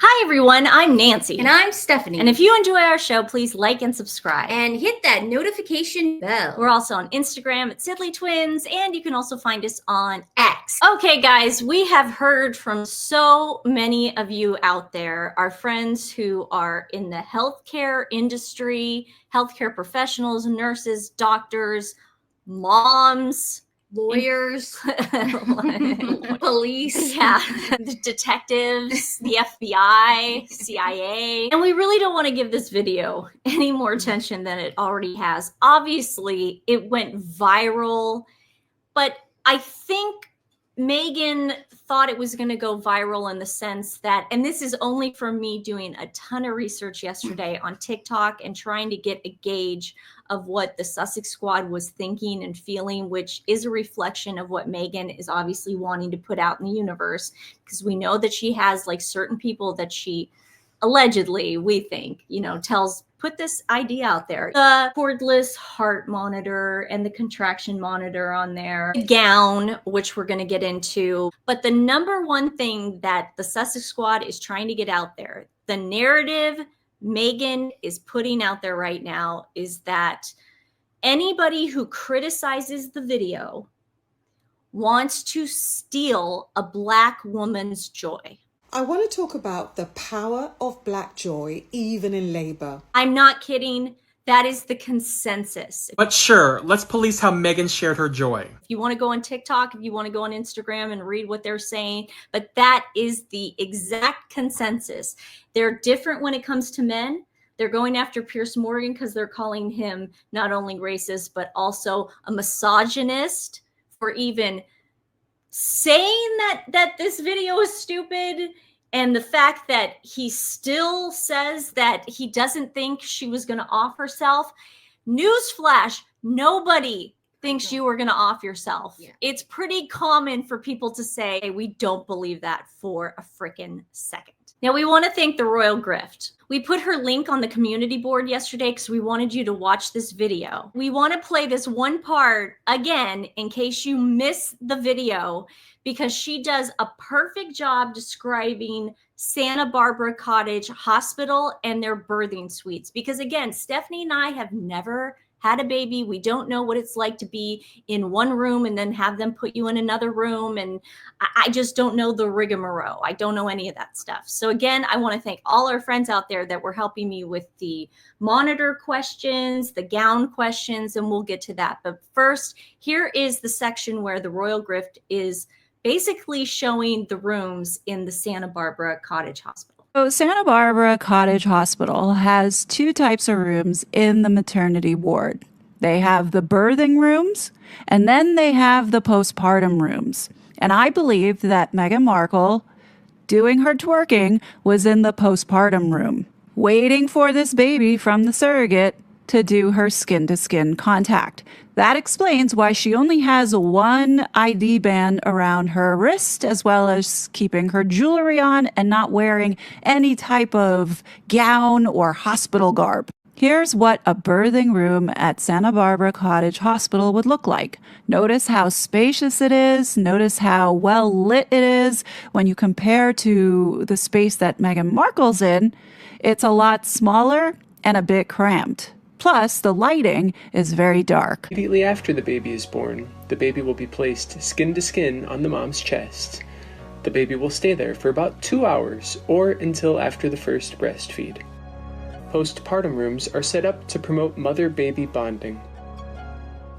Hi everyone, I'm Nancy. And I'm Stephanie. And if you enjoy our show, please like and subscribe. And hit that notification bell. We're also on Instagram at TWiN, and you can also find us on X. Okay guys, we have heard from so many of you out there, our friends who are in the healthcare industry, healthcare professionals, nurses, doctors, moms, lawyers, police, yeah, the detectives, the FBI, CIA. And we really don't want to give this video any more attention than it already has. Obviously, it went viral, but I think Meghan thought it was going to go viral in the sense that, and this is only from me doing a ton of research yesterday on TikTok and trying to get a gauge of what the Sussex Squad was thinking and feeling, which is a reflection of what Meghan is obviously wanting to put out in the universe, because we know that she has like certain people that she allegedly, we think, you know, put this idea out there. The cordless heart monitor and the contraction monitor on there, the gown, which we're going to get into. But the number one thing that the Sussex Squad is trying to get out there, the narrative Meghan is putting out there right now, is that anybody who criticizes the video wants to steal a Black woman's joy. I want to talk about the power of Black joy, even in labor. I'm not kidding. That is the consensus. But sure, let's police how Meghan shared her joy. If you want to go on TikTok, if you want to go on Instagram and read what they're saying, but that is the exact consensus. They're different when it comes to men. They're going after Piers Morgan because they're calling him not only racist, but also a misogynist for even saying that this video is stupid, and the fact that he still says that he doesn't think she was going to off herself. Newsflash, nobody thinks you were going to off yourself. Yeah. It's pretty common for people to say, hey, we don't believe that for a freaking second. Now, we want to thank the Royal Grift. We put her link on the community board yesterday because we wanted you to watch this video. We want to play this one part again in case you miss the video, because she does a perfect job describing Santa Barbara Cottage Hospital and their birthing suites. Because again, Stephanie and I have never had a baby. We don't know what it's like to be in one room and then have them put you in another room. And I just don't know the rigmarole. I don't know any of that stuff. So again, I want to thank all our friends out there that were helping me with the monitor questions, the gown questions, and we'll get to that. But first, here is the section where the Royal Grift is basically showing the rooms in the Santa Barbara Cottage Hospital. So Santa Barbara Cottage Hospital has two types of rooms in the maternity ward. They have the birthing rooms, and then they have the postpartum rooms. And I believe that Meghan Markle, doing her twerking, was in the postpartum room, waiting for this baby from the surrogate to do her skin-to-skin contact. That explains why she only has one ID band around her wrist, as well as keeping her jewelry on and not wearing any type of gown or hospital garb. Here's what a birthing room at Santa Barbara Cottage Hospital would look like. Notice how spacious it is. Notice how well lit it is. When you compare to the space that Meghan Markle's in, it's a lot smaller and a bit cramped. Plus, the lighting is very dark. Immediately after the baby is born, the baby will be placed skin to skin on the mom's chest. The baby will stay there for about 2 hours or until after the first breastfeed. Postpartum rooms are set up to promote mother-baby bonding.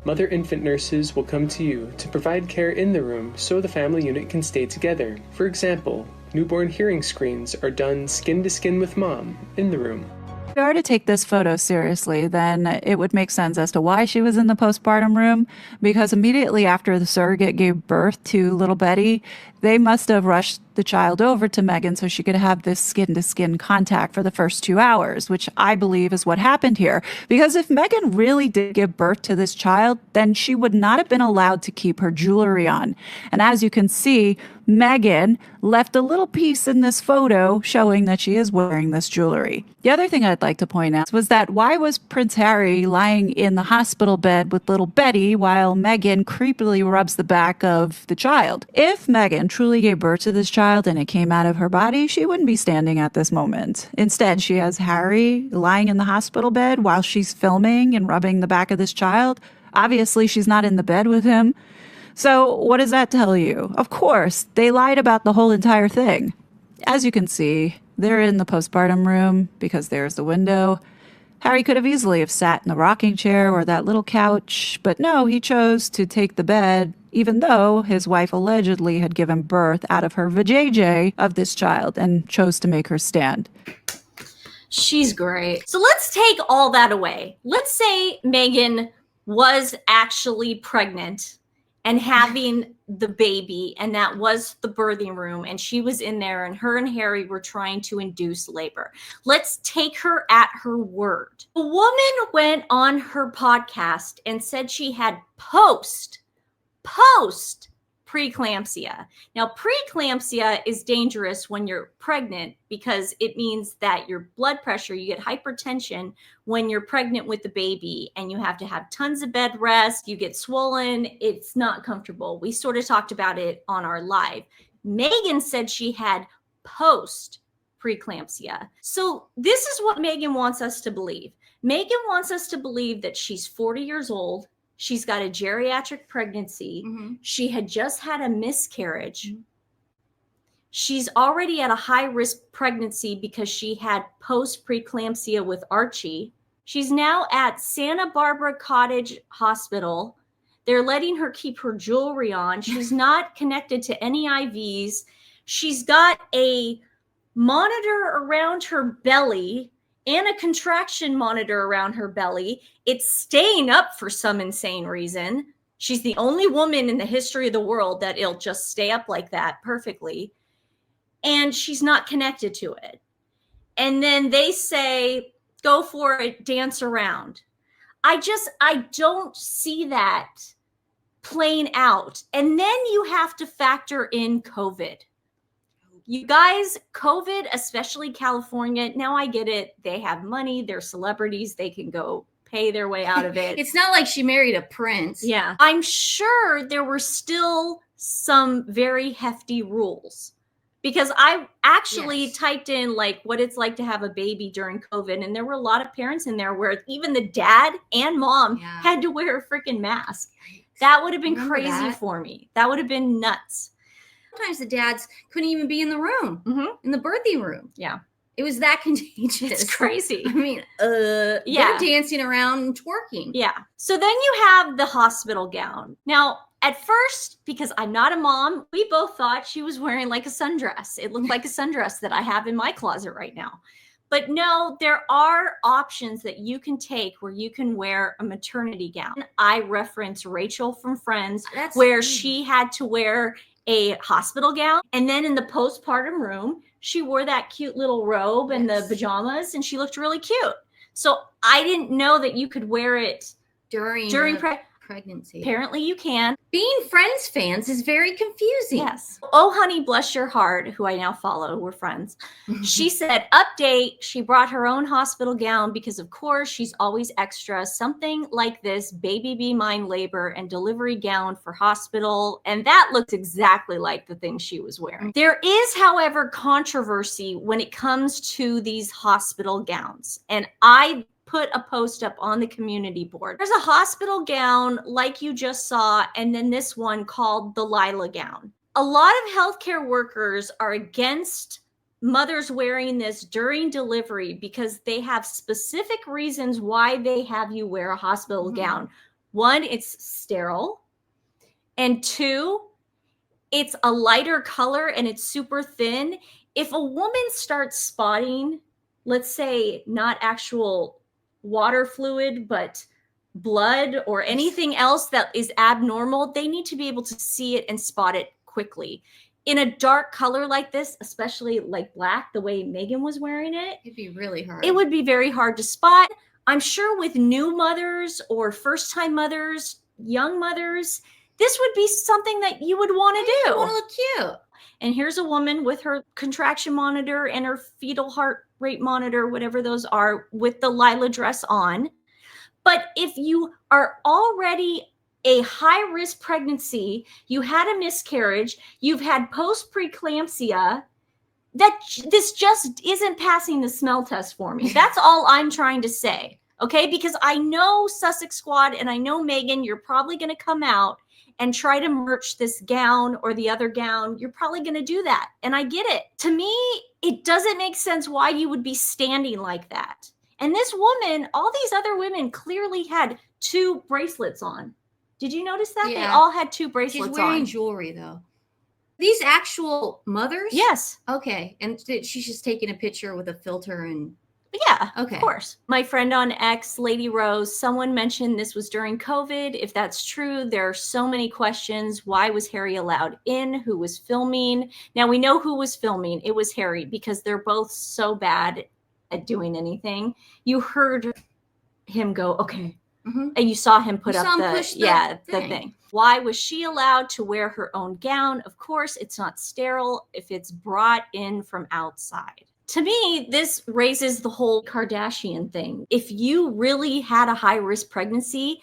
Mother-infant nurses will come to you to provide care in the room so the family unit can stay together. For example, newborn hearing screens are done skin to skin with mom in the room. If we are to take this photo seriously, then it would make sense as to why she was in the postpartum room, because immediately after the surrogate gave birth to little Betty, they must have rushed the child over to Meghan so she could have this skin-to-skin contact for the first 2 hours, which I believe is what happened here. Because if Meghan really did give birth to this child, then she would not have been allowed to keep her jewelry on. And as you can see, Meghan left a little piece in this photo showing that she is wearing this jewelry. The other thing I'd like to point out was that why was Prince Harry lying in the hospital bed with little Betty while Meghan creepily rubs the back of the child? If Meghan truly gave birth to this child and it came out of her body, she wouldn't be standing at this moment. Instead, she has Harry lying in the hospital bed while she's filming and rubbing the back of this child. Obviously, she's not in the bed with him. So what does that tell you? Of course, they lied about the whole entire thing. As you can see, they're in the postpartum room because there's the window. Harry could have easily have sat in the rocking chair or that little couch, but no, he chose to take the bed, even though his wife allegedly had given birth out of her vajayjay of this child and chose to make her stand. She's great. So let's take all that away. Let's say Meghan was actually pregnant and having the baby, and that was the birthing room, and she was in there, and her and Harry were trying to induce labor. Let's take her at her word. A woman went on her podcast and said she had post preeclampsia. Now, preeclampsia is dangerous when you're pregnant because it means that your blood pressure, you get hypertension when you're pregnant with the baby, and you have to have tons of bed rest. You get swollen. It's not comfortable. We sort of talked about it on our live. Meghan said she had post preeclampsia. So this is what Meghan wants us to believe. Meghan wants us to believe that she's 40 years old. She's got a geriatric pregnancy. Mm-hmm. She had just had a miscarriage. Mm-hmm. She's already at a high-risk pregnancy because she had post-preeclampsia with Archie. She's now at Santa Barbara Cottage Hospital. They're letting her keep her jewelry on. She's not connected to any IVs. She's got a monitor around her belly and a contraction monitor around her belly. It's staying up for some insane reason. She's the only woman in the history of the world that it'll just stay up like that perfectly. And she's not connected to it. And then they say, go for it, dance around. I don't see that playing out. And then you have to factor in COVID. You guys, COVID, especially California, now I get it. They have money. They're celebrities. They can go pay their way out of it. It's not like she married a prince. Yeah. I'm sure there were still some very hefty rules because I actually typed in like what it's like to have a baby during COVID. And there were a lot of parents in there where even the dad and mom had to wear a freaking mask. That would have been crazy for me. That would have been nuts. Sometimes the dads couldn't even be in the room, in the birthing room. Yeah. It was that contagious. It's crazy. I mean, they're dancing around and twerking. Yeah. So then you have the hospital gown. Now, at first, because I'm not a mom, we both thought she was wearing like a sundress. It looked like a sundress that I have in my closet right now. But no, there are options that you can take where you can wear a maternity gown. I reference Rachel from Friends, where she had to wear a hospital gown. And then in the postpartum room, she wore that cute little robe and the pajamas, and she looked really cute. So I didn't know that you could wear it during pregnancy. Apparently you can. Being Friends fans is very confusing. Yes. Oh, honey, bless your heart, who I now follow. We're friends. She said, update. She brought her own hospital gown because, of course, she's always extra. Something like this, baby be mine labor and delivery gown for hospital. And that looks exactly like the thing she was wearing. There is, however, controversy when it comes to these hospital gowns. And I put a post up on the community board. There's a hospital gown like you just saw, and then this one called the Lila gown. A lot of healthcare workers are against mothers wearing this during delivery because they have specific reasons why they have you wear a hospital gown. One, it's sterile. And two, it's a lighter color and it's super thin. If a woman starts spotting, let's say not actual water fluid, but blood or anything else that is abnormal, they need to be able to see it and spot it quickly. In a dark color like this, especially like black, the way Meghan was wearing it, it'd be really hard. It would be very hard to spot. I'm sure with new mothers or first-time mothers, young mothers, this would be something that you would want to do. You want to look cute. And here's a woman with her contraction monitor and her fetal heart rate monitor, whatever those are, with the Lila dress on. But if you are already a high-risk pregnancy, you had a miscarriage, you've had post-preeclampsia, this just isn't passing the smell test for me. That's all I'm trying to say, okay? Because I know Sussex Squad and I know Meghan, you're probably going to come out and try to merch this gown or the other gown. You're probably going to do that. And I get it. To me, it doesn't make sense why you would be standing like that. And this woman, all these other women clearly had 2 bracelets on. Did you notice that? Yeah. They all had 2 bracelets on. She's wearing jewelry, though. These actual mothers? Yes. Okay. And she's just taking a picture with a filter and... Yeah, okay. Of course. My friend on X, Lady Rose, someone mentioned this was during COVID. If that's true, there are so many questions. Why was Harry allowed in? Who was filming? Now, we know who was filming. It was Harry, because they're both so bad at doing anything. You heard him go, okay. Mm-hmm. And you saw him put up the thing. Why was she allowed to wear her own gown? Of course, it's not sterile if it's brought in from outside. To me, this raises the whole Kardashian thing. If you really had a high-risk pregnancy,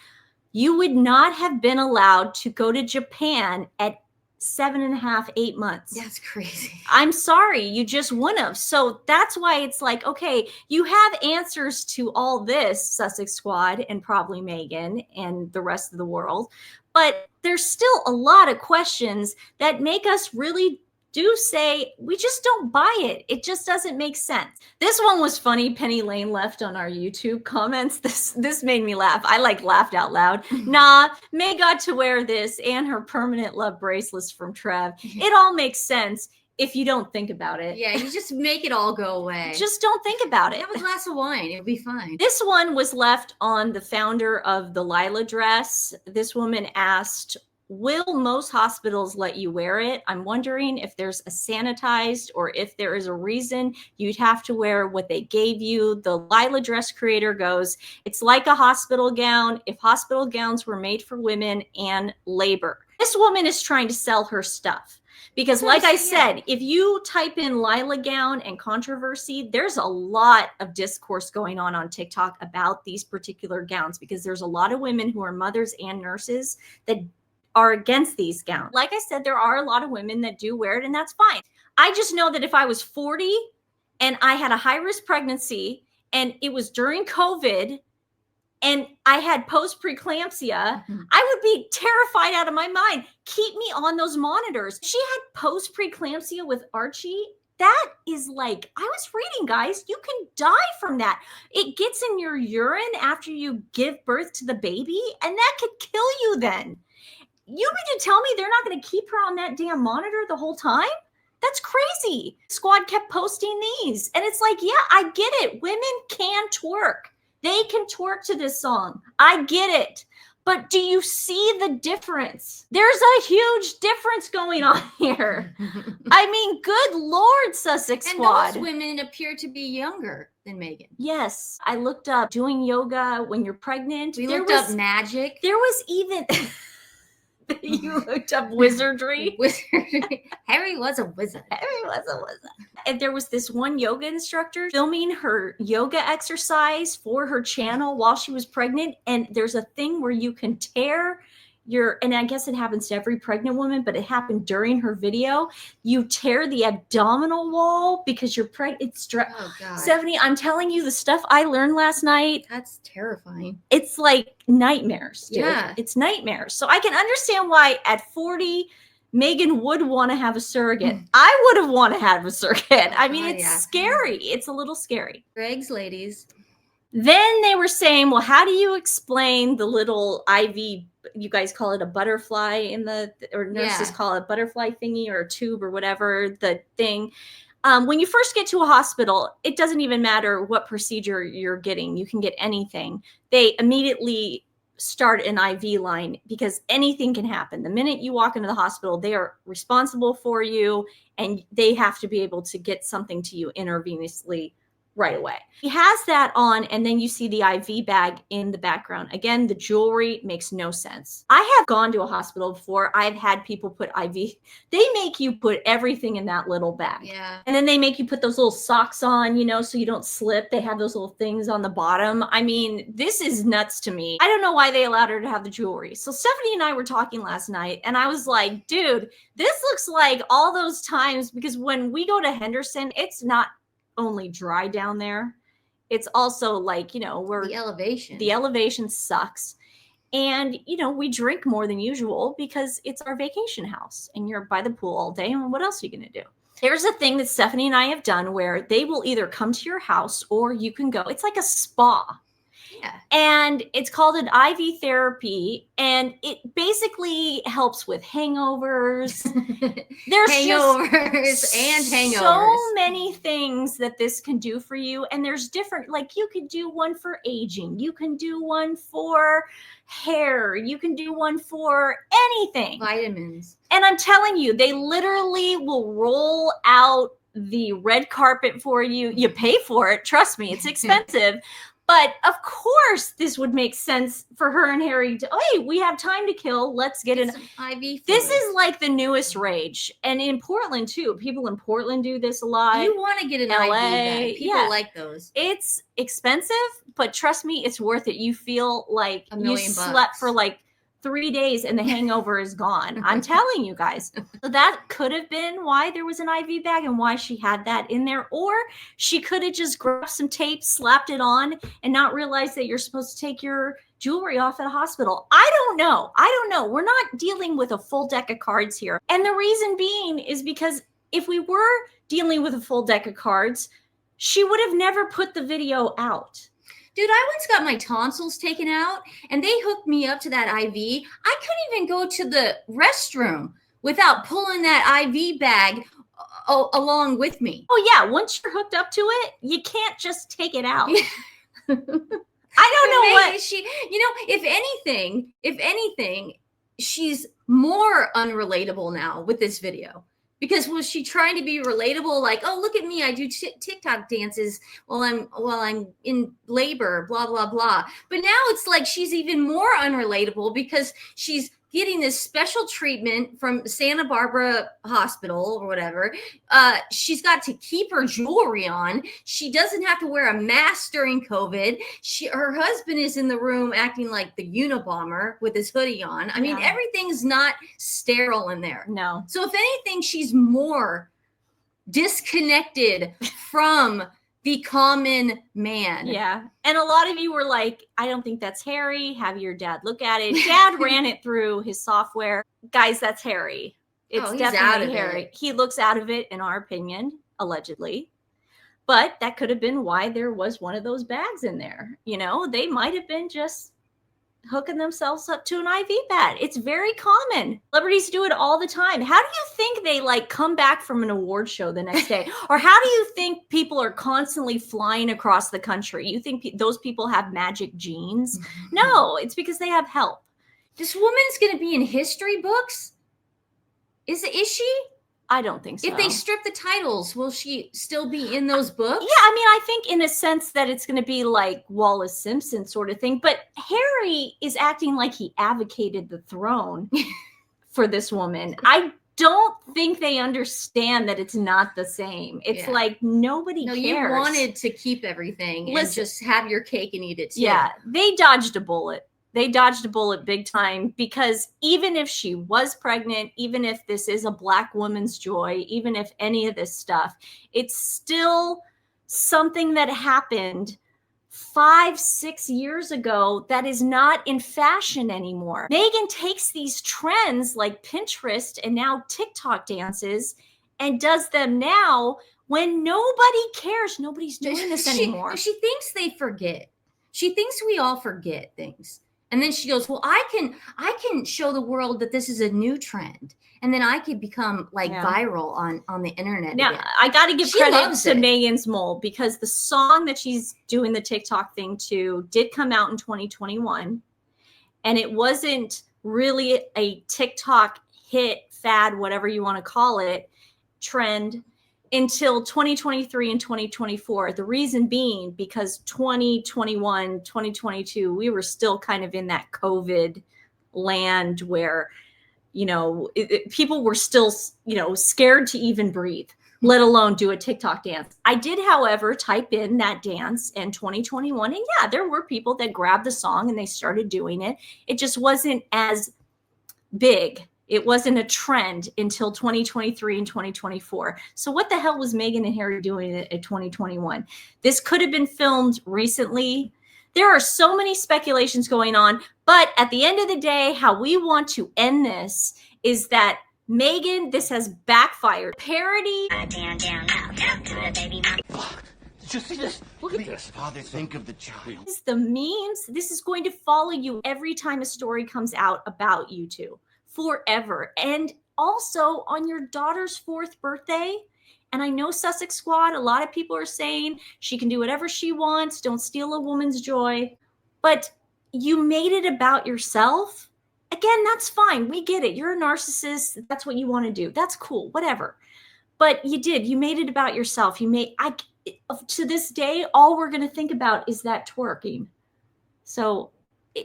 you would not have been allowed to go to Japan at 7.5, 8 months. That's crazy. I'm sorry, you just wouldn't have. So that's why it's like, okay, you have answers to all this, Sussex Squad and probably Meghan and the rest of the world, but there's still a lot of questions that make us really do say, we just don't buy it. It just doesn't make sense. This one was funny. Penny Lane left on our YouTube comments. This made me laugh. I laughed out loud. Nah, May got to wear this and her permanent love bracelets from Trev. It all makes sense if you don't think about it. Yeah, you just make it all go away. Just don't think about it. Have a glass of wine. It'll be fine. This one was left on the founder of the Lila dress. This woman asked, will most hospitals let you wear it? I'm wondering if there's a sanitized or if there is a reason you'd have to wear what they gave you. The Lila dress creator goes, it's like a hospital gown if hospital gowns were made for women and labor. This woman is trying to sell her stuff. Because like I said, if you type in Lila gown and controversy, there's a lot of discourse going on TikTok about these particular gowns, because there's a lot of women who are mothers and nurses that are against these gowns. Like I said, there are a lot of women that do wear it, and that's fine. I just know that if I was 40 and I had a high-risk pregnancy and it was during COVID and I had post-preeclampsia, I would be terrified out of my mind. Keep me on those monitors. She had post-preeclampsia with Archie. That is like, I was reading, guys, you can die from that. It gets in your urine after you give birth to the baby, and that could kill you then. You mean to tell me they're not going to keep her on that damn monitor the whole time? That's crazy. Squad kept posting these. And it's like, yeah, I get it. Women can twerk. They can twerk to this song. I get it. But do you see the difference? There's a huge difference going on here. I mean, good Lord, Sussex Squad. And those women appear to be younger than Meghan. Yes. I looked up doing yoga when you're pregnant. We looked up magic. There was even... You looked up wizardry. Harry was a wizard. And there was this one yoga instructor filming her yoga exercise for her channel while she was pregnant. And there's a thing where you can tear and I guess it happens to every pregnant woman, but it happened during her video. You tear the abdominal wall because you're pregnant. It's 70. I'm telling you, the stuff I learned last night. That's terrifying. It's like nightmares, dude. Yeah. It's nightmares. So I can understand why at 40, Meghan would want to have a surrogate. I would have wanted to have a surrogate. I mean, it's scary. It's a little scary. Eggs, ladies. Then they were saying, well, how do you explain the little IV, you guys call it a butterfly or nurses call it a butterfly thingy or a tube or whatever, the thing. When you first get to a hospital, it doesn't even matter what procedure you're getting. You can get anything. They immediately start an IV line because anything can happen. The minute you walk into the hospital, they are responsible for you and they have to be able to get something to you intravenously right away. He has that on, and then you see the IV bag in the background. Again, the jewelry makes no sense. I have gone to a hospital before. I've had people put IV. They make you put everything in that little bag. Yeah. And then they make you put those little socks on, you know, so you don't slip. They have those little things on the bottom. I mean, this is nuts to me. I don't know why they allowed her to have the jewelry. So Stephanie and I were talking last night, and I was like, dude, this looks like all those times, because when we go to Henderson, it's not only dry down there. It's also like, you know, The elevation. The elevation sucks. And, you know, we drink more than usual because it's our vacation house and you're by the pool all day. And what else are you going to do? There's a thing that Stephanie and I have done where they will either come to your house or you can go. It's like a spa. Yeah. And it's called an IV therapy, and it basically helps with hangovers. There's hangovers and hangovers. So many things that this can do for you. And there's different, like you could do one for aging. You can do one for hair. You can do one for anything. Vitamins. And I'm telling you, they literally will roll out the red carpet for you. You pay for it. Trust me, it's expensive. But of course, this would make sense for her and Harry to, hey, we have time to kill. Let's get an IV fluid. This is like the newest rage. And in Portland, too. People in Portland do this a lot. You want to get an LA, IV bag. People yeah. like those. It's expensive, but trust me, it's worth it. You feel like $1 you million slept bucks. for like 3 days and the hangover is gone. I'm telling you guys. So that could have been why there was an IV bag and why she had that in there. Or she could have just grabbed some tape, slapped it on, and not realized that you're supposed to take your jewelry off at a hospital. I don't know. We're not dealing with a full deck of cards here. And the reason being is because if we were dealing with a full deck of cards, she would have never put the video out. Dude, I once got my tonsils taken out and they hooked me up to that IV. I couldn't even go to the restroom without pulling that IV bag along with me. Oh, yeah. Once you're hooked up to it, you can't just take it out. I don't know what she, you know, if anything, she's more unrelatable now with this video. Because was she trying to be relatable? Like, oh, look at me, I do TikTok dances while I'm in labor, blah blah blah. But now it's like she's even more unrelatable because she's getting this special treatment from Santa Barbara Hospital or whatever. She's got to keep her jewelry on. She doesn't have to wear a mask during COVID. Her husband is in the room acting like the Unabomber with his hoodie on. I mean, everything's not sterile in there. No. So if anything, she's more disconnected from the common man. Yeah. And a lot of you were like, I don't think that's Harry. Have your dad look at it. Dad ran it through his software. Guys, that's Harry. It's he's definitely out of Harry. it. He looks out of it, in our opinion, allegedly. But that could have been why there was one of those bags in there. You know, they might have been just hooking themselves up to an IV pad. It's very common. Celebrities do it all the time. How do you think they like come back from an award show the next day? Or how do you think people are constantly flying across the country? You think those people have magic genes? No, it's because they have help. This woman's going to be in history books? Is she? I don't think so. If they strip the titles, will she still be in those books? Yeah, I mean, I think in a sense that it's going to be like Wallace Simpson sort of thing. But Harry is acting like he advocated the throne for this woman. I don't think they understand that it's not the same. It's like nobody cares. You wanted to keep everything and just have your cake and eat it too. Yeah, they dodged a bullet. They dodged a bullet big time, because even if she was pregnant, even if this is a Black woman's joy, even if any of this stuff, it's still something that happened 5-6 years ago that is not in fashion anymore. Meghan takes these trends like Pinterest and now TikTok dances and does them now when nobody cares. Nobody's doing this anymore. She thinks they forget. She thinks we all forget things. And then she goes, well, I can show the world that this is a new trend. And then I could become viral on the internet. Now, again. I got to give credit to it. Meghan's Mole, because the song that she's doing the TikTok thing to did come out in 2021. And it wasn't really a TikTok hit, fad, whatever you want to call it, trend. until 2023 and 2024. The reason being because 2021, 2022, we were still kind of in that COVID land where, people were still, scared to even breathe, let alone do a TikTok dance. I did, however, type in that dance in 2021. And yeah, there were people that grabbed the song and they started doing it. It just wasn't as big. It wasn't a trend until 2023 and 2024. So what the hell was Meghan and Harry doing in 2021? This could have been filmed recently. There are so many speculations going on, but at the end of the day, how we want to end this is that Meghan, this has backfired. Parody. Did you see this? Look at this. Father, think of the child. The memes, this is going to follow you every time a story comes out about you two forever. And also on your daughter's 4th birthday. And I know Sussex Squad, a lot of people are saying she can do whatever she wants. Don't steal a woman's joy. But you made it about yourself. Again, that's fine. We get it. You're a narcissist. That's what you want to do. That's cool. Whatever. But you made it about yourself. To this day, all we're going to think about is that twerking. So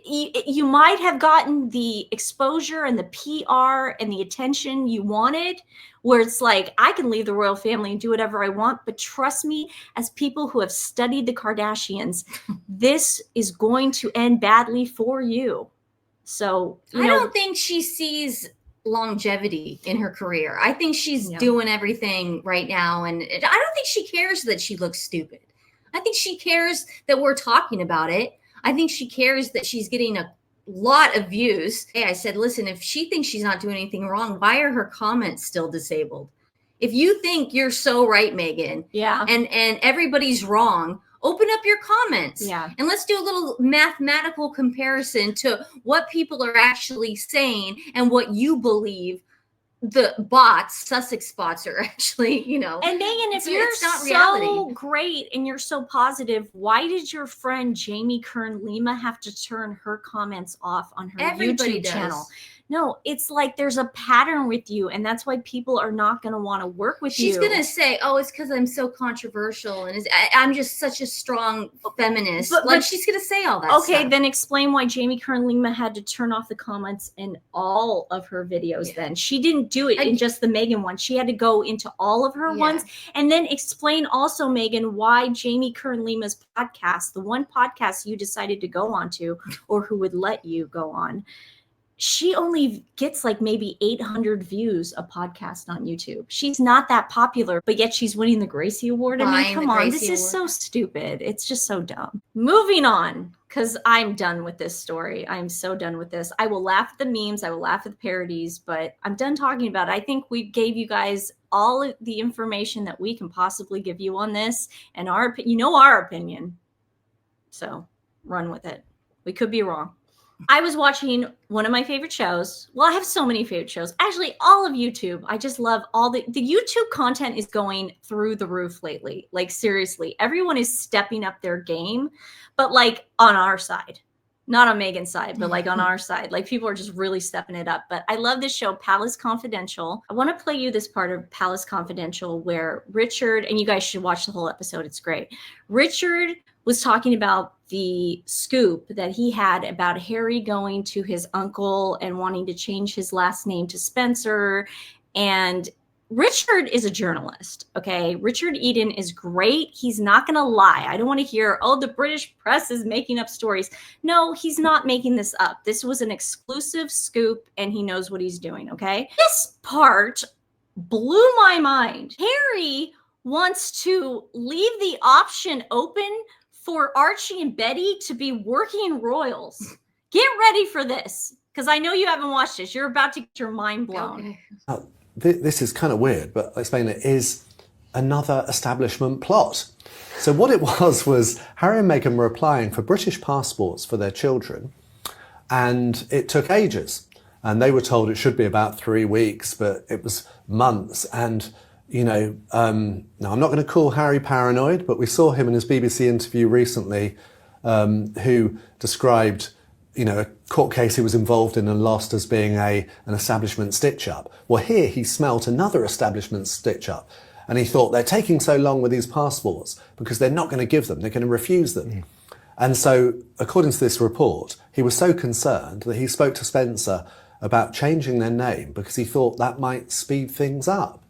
you might have gotten the exposure and the PR and the attention you wanted, where it's like, I can leave the royal family and do whatever I want. But trust me, as people who have studied the Kardashians, this is going to end badly for you. So I don't think she sees longevity in her career. I think she's doing everything right now. And I don't think she cares that she looks stupid. I think she cares that we're talking about it. I think she cares that she's getting a lot of views. Hey, I said, listen, if she thinks she's not doing anything wrong, why are her comments still disabled? If you think you're so right, Meghan, and everybody's wrong, open up your comments. And let's do a little mathematical comparison to what people are actually saying and what you believe the bots, Sussex bots, are actually, And Meghan, if you're so great and you're so positive, why did your friend Jamie Kern-Lima have to turn her comments off on her YouTube channel? No, it's like there's a pattern with you, and that's why people are not going to want to work with you. She's going to say, oh, it's because I'm so controversial, and I'm just such a strong feminist. But she's going to say all that stuff. Then explain why Jamie Kern-Lima had to turn off the comments in all of her videos then. She didn't do it in just the Meghan one. She had to go into all of her ones. And then explain also, Meghan, why Jamie Kern-Lima's podcast, the one podcast you decided to go on to, or who would let you go on, she only gets like maybe 800 views a podcast on YouTube. She's not that popular, but yet she's winning the Gracie Award. I mean, come on, this is so stupid. It's just so dumb. Moving on, because I'm done with this story. I'm so done with this. I will laugh at the memes. I will laugh at the parodies, but I'm done talking about it. I think we gave you guys all of the information that we can possibly give you on this, and our opinion. So run with it. We could be wrong. I was watching one of my favorite shows. Well, I have so many favorite shows. Actually, all of YouTube. I just love all the YouTube content is going through the roof lately. Like, seriously, everyone is stepping up their game, but like on our side, not on Meghan's side, but like on our side. Like, people are just really stepping it up. But I love this show, Palace Confidential. I want to play you this part of Palace Confidential where Richard, and you guys should watch the whole episode. It's great. Richard was talking about the scoop that he had about Harry going to his uncle and wanting to change his last name to Spencer. And Richard is a journalist, okay? Richard Eden is great. He's not going to lie. I don't want to hear, oh, the British press is making up stories. No, he's not making this up. This was an exclusive scoop, and he knows what he's doing, okay? This part blew my mind. Harry wants to leave the option open for Archie and Betty to be working royals. Get ready for this, because I know you haven't watched this. You're about to get your mind blown. Okay. This is kind of weird, but I'll explain it. Is another establishment plot. So what it was Harry and Meghan were applying for British passports for their children, and it took ages. And they were told it should be about 3 weeks, but it was months. And now I'm not going to call Harry paranoid, but we saw him in his BBC interview recently, who described, a court case he was involved in and lost as being an establishment stitch-up. Well, here he smelt another establishment stitch-up. And he thought, they're taking so long with these passports because they're not going to give them, they're going to refuse them. And so, according to this report, he was so concerned that he spoke to Spencer about changing their name because he thought that might speed things up.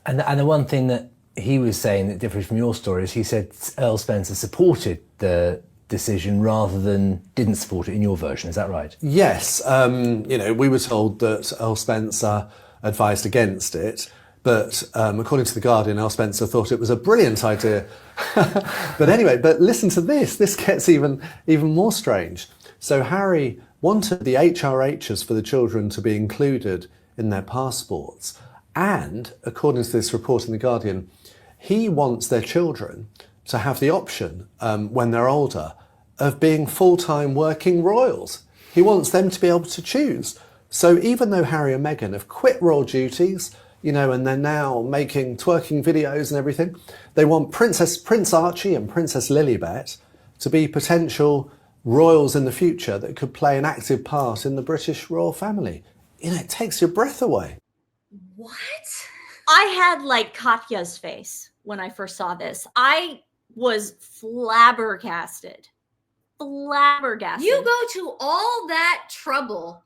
And the one thing that he was saying that differs from your story is he said Earl Spencer supported the decision rather than didn't support it in your version. Is that right? Yes. We were told that Earl Spencer advised against it. But according to The Guardian, Earl Spencer thought it was a brilliant idea. But anyway, listen to this. This gets even more strange. So Harry wanted the HRHs for the children to be included in their passports. And according to this report in The Guardian, he wants their children to have the option, when they're older, of being full-time working royals. He wants them to be able to choose. So even though Harry and Meghan have quit royal duties, and they're now making twerking videos and everything, they want Prince Archie and Princess Lilibet to be potential royals in the future that could play an active part in the British royal family. It takes your breath away. What? I had like Katya's face when I first saw this. I was flabbergasted. You go to all that trouble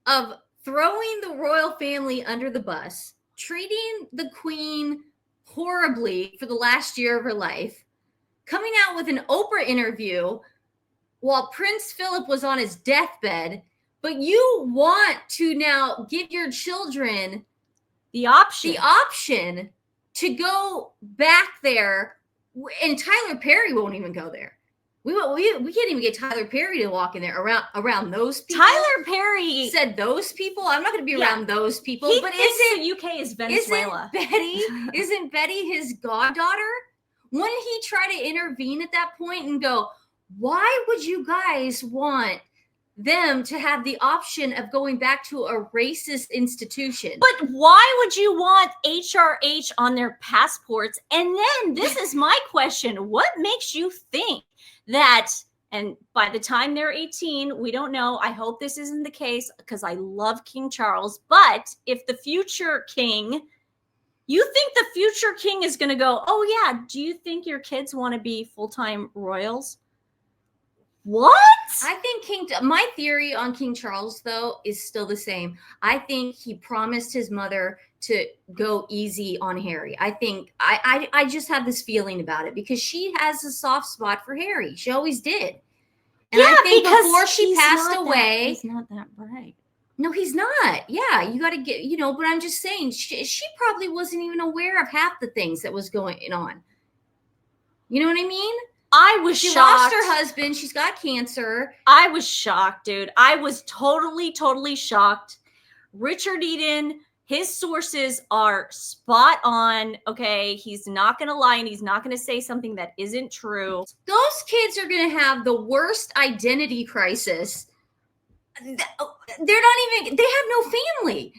of throwing the royal family under the bus, treating the Queen horribly for the last year of her life, coming out with an Oprah interview while Prince Philip was on his deathbed, but you want to now give your children the option to go back there, and Tyler Perry won't even go there. We can't even get Tyler Perry to walk in there around those people. Tyler Perry said those people. I'm not going to be around those people. He but thinks the UK is Venezuela. Isn't Betty his goddaughter? Wouldn't he try to intervene at that point and go, why would you guys want them to have the option of going back to a racist institution? But why would you want HRH on their passports? And then this is my question. What makes you think that, and by the time they're 18, we don't know. I hope this isn't the case because I love King Charles. But if the future king, you think the future king is going to go, oh yeah, do you think your kids want to be full-time royals? What? I think my theory on King Charles, though, is still the same. I think he promised his mother to go easy on Harry. I think I just have this feeling about it because she has a soft spot for Harry. She always did. And I think before she passed away, he's not that bright. No, he's not. Yeah, you got to get, but I'm just saying she probably wasn't even aware of half the things that was going on. You know what I mean? I was shocked. She lost her husband. She's got cancer. I was shocked, dude. I was totally shocked. Richard Eden, his sources are spot on. Okay, he's not going to lie and he's not going to say something that isn't true. Those kids are going to have the worst identity crisis. They're not even, they have no family.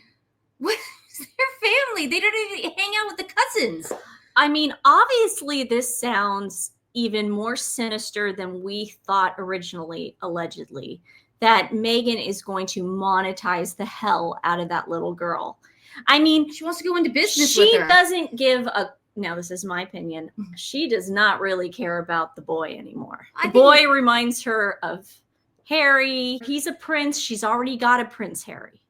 What's their family? They don't even hang out with the cousins. I mean, obviously this sounds even more sinister than we thought originally, allegedly, that Meghan is going to monetize the hell out of that little girl. I mean, she wants to go into business with her. She doesn't give a, now this is my opinion, she does not really care about the boy anymore. The boy reminds her of Harry. He's a prince. She's already got a Prince Harry.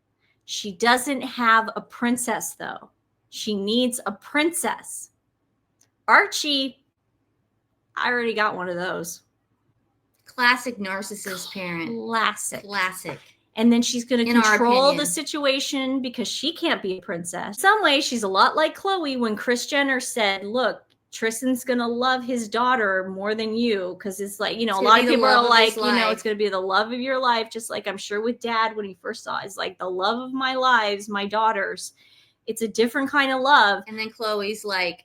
She doesn't have a princess, though. She needs a princess. Archie, I already got one of those. Classic narcissist parent. Classic. And then she's going to control the situation because she can't be a princess. In some way, she's a lot like Chloe when Kris Jenner said, look, Tristan's going to love his daughter more than you. Because it's like, a lot of people are like, it's going to be the love of your life. Just like I'm sure with Dad when he first saw it, it's like the love of my lives, my daughters. It's a different kind of love. And then Chloe's like,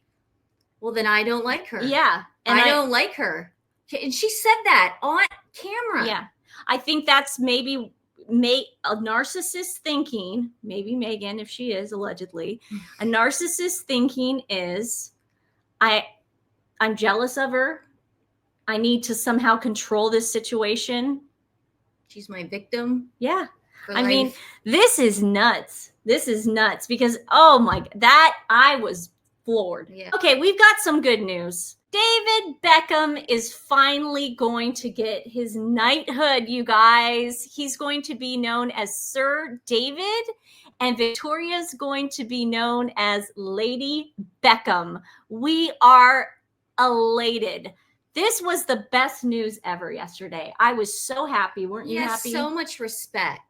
well, then I don't like her. Yeah. And I don't like her. And she said that on camera. Yeah. I think that's maybe a narcissist thinking, maybe Meghan, if she is allegedly, a narcissist thinking is, I'm jealous of her. I need to somehow control this situation. She's my victim. Yeah. I mean, this is nuts. This is nuts because, oh my, that I was floored. Yeah. Okay, we've got some good news. David Beckham is finally going to get his knighthood, you guys. He's going to be known as Sir David, and Victoria's going to be known as Lady Beckham. We are elated. This was the best news ever yesterday. I was so happy. Weren't you happy? So much respect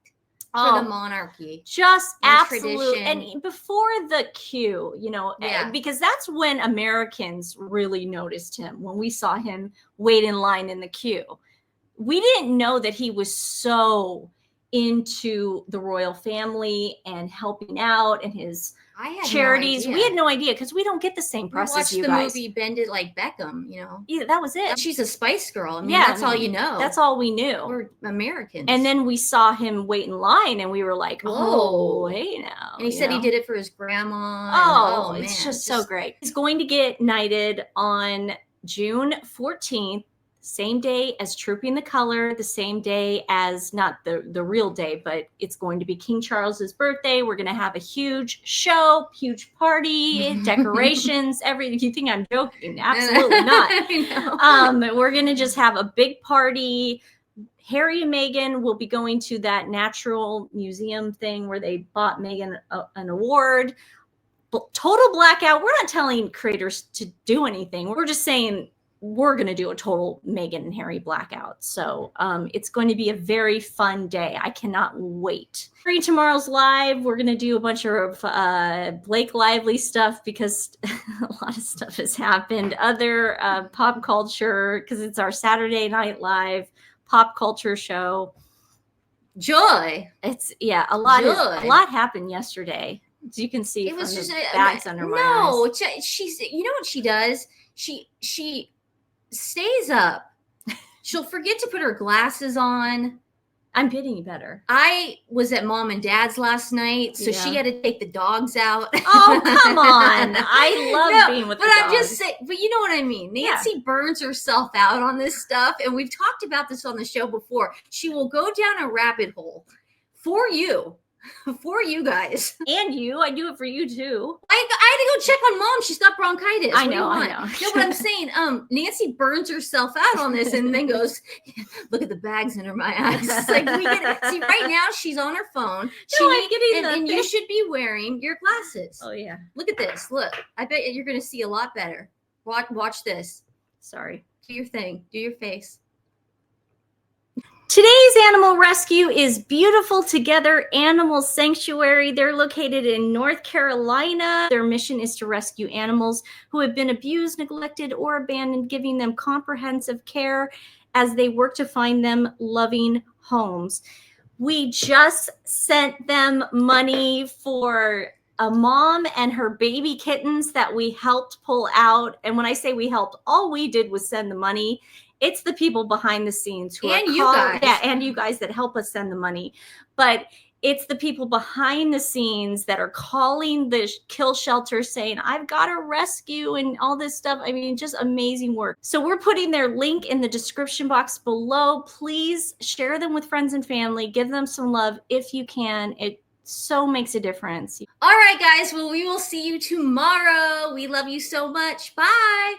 for the monarchy. Just and absolute. tradition. And before the queue, you know, because that's when Americans really noticed him, when we saw him wait in line in the queue. We didn't know that he was so into the royal family and helping out and his charities. We had no idea because we don't get the same press as you guys. We watched the movie Bend It Like Beckham, you know. Yeah, that was it. She's a Spice Girl. I mean, that's all you know. That's all we knew. We're Americans. And then we saw him wait in line and we were like, oh, hey now. And he said he did it for his grandma. Oh, it's just so great. He's going to get knighted on June 14th. Same day as Trooping the Color, the same day as, not the real day, but it's going to be King Charles's birthday. We're going to have a huge show, huge party, decorations, everything. You think I'm joking? Absolutely not. We're going to just have a big party. Harry and Meghan will be going to that natural museum thing where they bought Meghan an award. Total blackout. We're not telling creators to do anything. We're just saying we're going to do a total Meghan and Harry blackout. So it's going to be a very fun day. I cannot wait. For tomorrow's live, we're going to do a bunch of Blake Lively stuff because a lot of stuff has happened. Other pop culture, because it's our Saturday Night Live pop culture show. Joy. It's, a lot happened yesterday. As you can see, it was just bags under my eyes. She's, you know what she does? She stays up. She'll forget to put her glasses on. I'm getting better. I was at Mom and Dad's last night, so she had to take the dogs out. Oh, come on. I love being with the dogs. But I'm just saying, but you know what I mean. Nancy burns herself out on this stuff, and we've talked about this on the show before. She will go down a rabbit hole for you. For you guys. And you. I do it for you too. I had to go check on Mom. She's got bronchitis. I know. No, but I'm saying, Nancy burns herself out on this and then goes, look at the bags under my eyes. It's like, we get it. See, right now she's on her phone. And you should be wearing your glasses. Oh, yeah. Look at this. Look. I bet you're going to see a lot better. Watch this. Sorry. Do your thing. Do your face. Today's animal rescue is Beautiful Together Animal Sanctuary. They're located in North Carolina. Their mission is to rescue animals who have been abused, neglected, or abandoned, giving them comprehensive care as they work to find them loving homes. We just sent them money for a mom and her baby kittens that we helped pull out. And when I say we helped, all we did was send the money. It's the people behind the scenes who and you guys. Yeah, and you guys that help us send the money. But it's the people behind the scenes that are calling the kill shelter saying, I've got a rescue and all this stuff. I mean, just amazing work. So we're putting their link in the description box below. Please share them with friends and family. Give them some love if you can. It so makes a difference. All right, guys. Well, we will see you tomorrow. We love you so much. Bye.